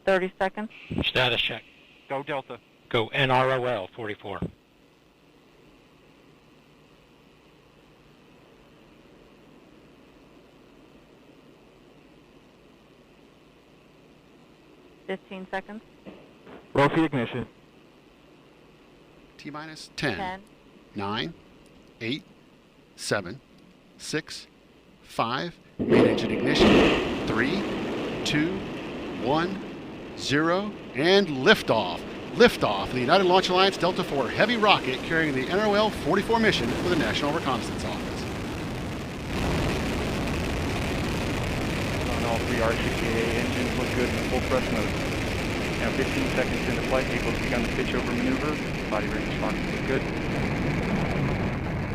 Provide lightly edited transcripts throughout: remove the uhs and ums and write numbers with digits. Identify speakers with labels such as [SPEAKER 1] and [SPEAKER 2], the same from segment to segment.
[SPEAKER 1] 30 seconds.
[SPEAKER 2] Status check.
[SPEAKER 3] Go Delta.
[SPEAKER 2] Go NROL-44.
[SPEAKER 1] Fifteen seconds.
[SPEAKER 3] Roll for ignition.
[SPEAKER 4] T-minus 10,
[SPEAKER 1] 10,
[SPEAKER 4] 9, 8, 7, 6, 5, main engine ignition, 3, 2, 1, 0, and liftoff. Liftoff of the United Launch Alliance Delta IV Heavy rocket carrying the NROL-44 mission for the National Reconnaissance Office.
[SPEAKER 5] On all three R-60A engines look good in the full thrust mode. Now 15 seconds into flight, vehicle's begun the pitch over maneuver. Body rate response look good.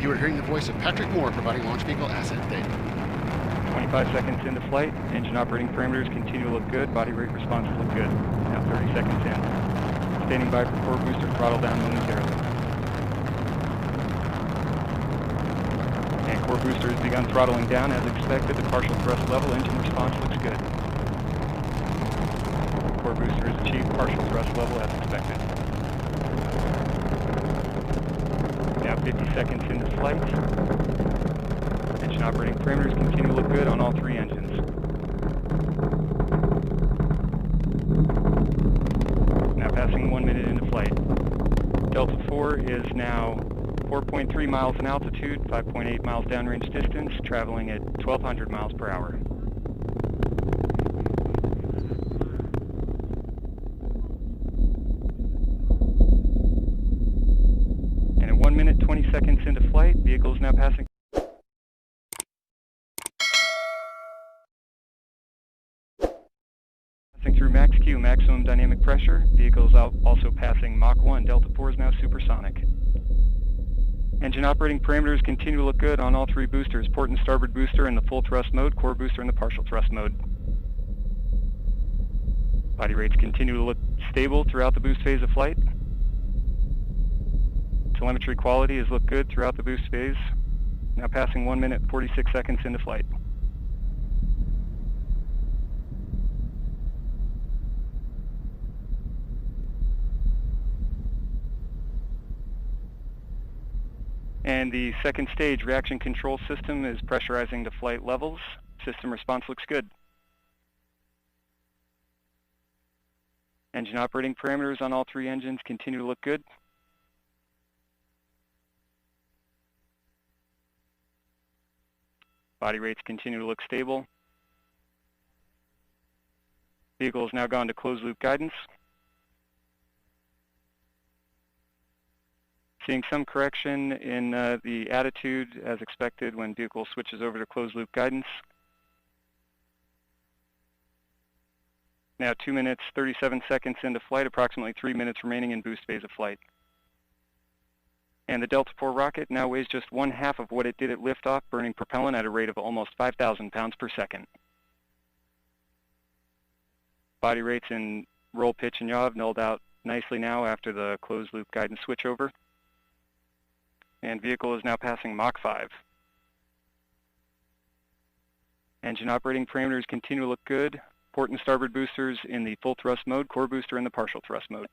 [SPEAKER 4] You are hearing the voice of Patrick Moore providing launch vehicle ascent data.
[SPEAKER 5] 25 seconds into flight, engine operating parameters continue to look good. Body rate responses look good. Now 30 seconds in. Standing by for core booster throttle down momentarily. And core booster has begun throttling down as expected. The partial thrust level engine response looks good. Core booster has achieved partial thrust level as expected. Now 50 seconds into flight. Engine operating parameters continue to look good on all three engines. Now passing 1 minute into flight. Delta IV is now 4.3 miles in altitude, 5.8 miles downrange distance, traveling at 1,200 miles per hour. And at 1 minute, 20 seconds into flight, vehicle is now passing through max Q, maximum dynamic pressure. Vehicle is also passing Mach 1. Delta IV is now supersonic. Engine operating parameters continue to look good on all three boosters. Port and starboard booster in the full thrust mode, core booster in the partial thrust mode. Body rates continue to look stable throughout the boost phase of flight. Telemetry quality has looked good throughout the boost phase. Now passing 1 minute, 46 seconds into flight. And the second stage reaction control system is pressurizing to flight levels. System response looks good. Engine operating parameters on all three engines continue to look good. Body rates continue to look stable. Vehicle has now gone to closed loop guidance. Seeing some correction in the attitude as expected when vehicle switches over to closed loop guidance. Now 2 minutes, 37 seconds into flight, approximately 3 minutes remaining in boost phase of flight. And the Delta IV rocket now weighs just 1/2 of what it did at liftoff, burning propellant at a rate of almost 5,000 pounds per second. Body rates in roll, pitch, and yaw have nulled out nicely now after the closed loop guidance switchover. And vehicle is now passing Mach 5. Engine operating parameters continue to look good. Port and starboard boosters in the full thrust mode, core booster in the partial thrust mode.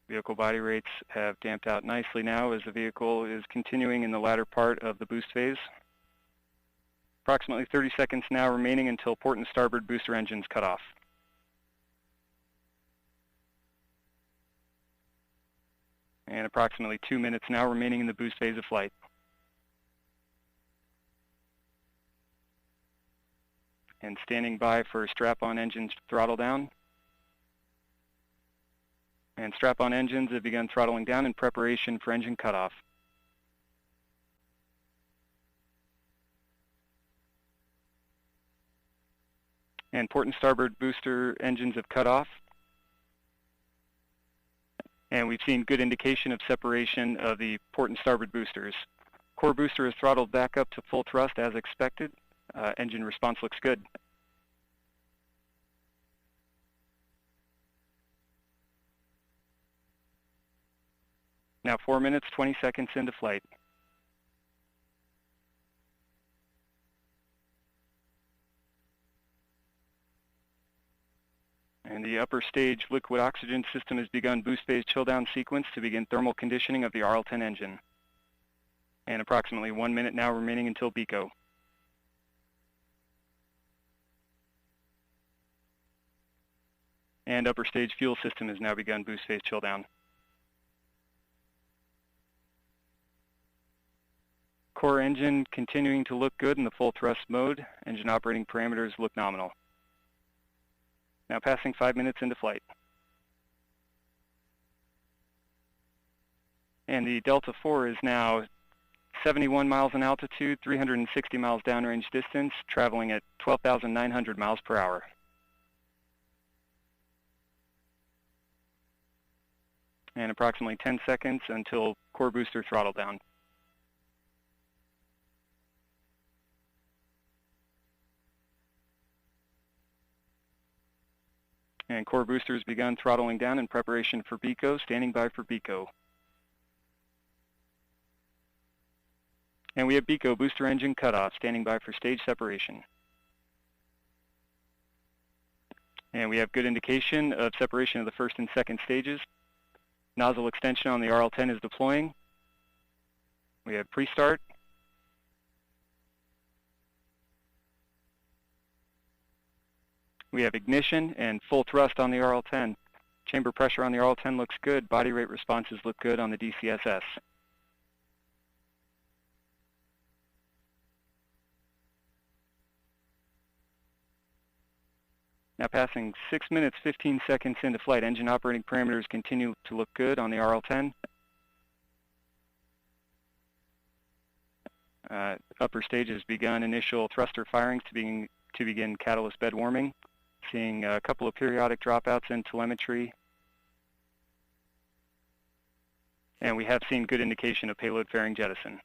[SPEAKER 5] Vehicle body rates have damped out nicely now as the vehicle is continuing in the latter part of the boost phase. Approximately 30 seconds now remaining until port and starboard booster engines cut off. And approximately 2 minutes now remaining in the boost phase of flight. And standing by for strap-on engines to throttle down. And strap-on engines have begun throttling down in preparation for engine cutoff. And port and starboard booster engines have cut off. And we've seen good indication of separation of the port and starboard boosters. Core booster is throttled back up to full thrust as expected. Engine response looks good. Now 4 minutes, 20 seconds into flight. And the upper stage liquid oxygen system has begun boost phase chill down sequence to begin thermal conditioning of the RL-10 engine. And approximately 1 minute now remaining until BECO. And upper stage fuel system has now begun boost phase chill down. Core engine continuing to look good in the full thrust mode. Engine operating parameters look nominal. Now passing 5 minutes into flight. And the Delta IV is now 71 miles in altitude, 360 miles downrange distance, traveling at 12,900 miles per hour. And approximately 10 seconds until core booster throttle down. And core boosters begun throttling down in preparation for BECO, standing by for BECO. And we have BECO booster engine cutoff, standing by for stage separation. And we have good indication of separation of the first and second stages. Nozzle extension on the RL-10 is deploying. We have pre-start. We have ignition and full thrust on the RL-10. Chamber pressure on the RL-10 looks good. Body rate responses look good on the DCSS. Now passing 6 minutes, 15 seconds into flight. Engine operating parameters continue to look good on the RL-10. Upper stage has begun initial thruster firings to begin catalyst bed warming. Seeing a couple of periodic dropouts in telemetry. And we have seen good indication of payload fairing jettison.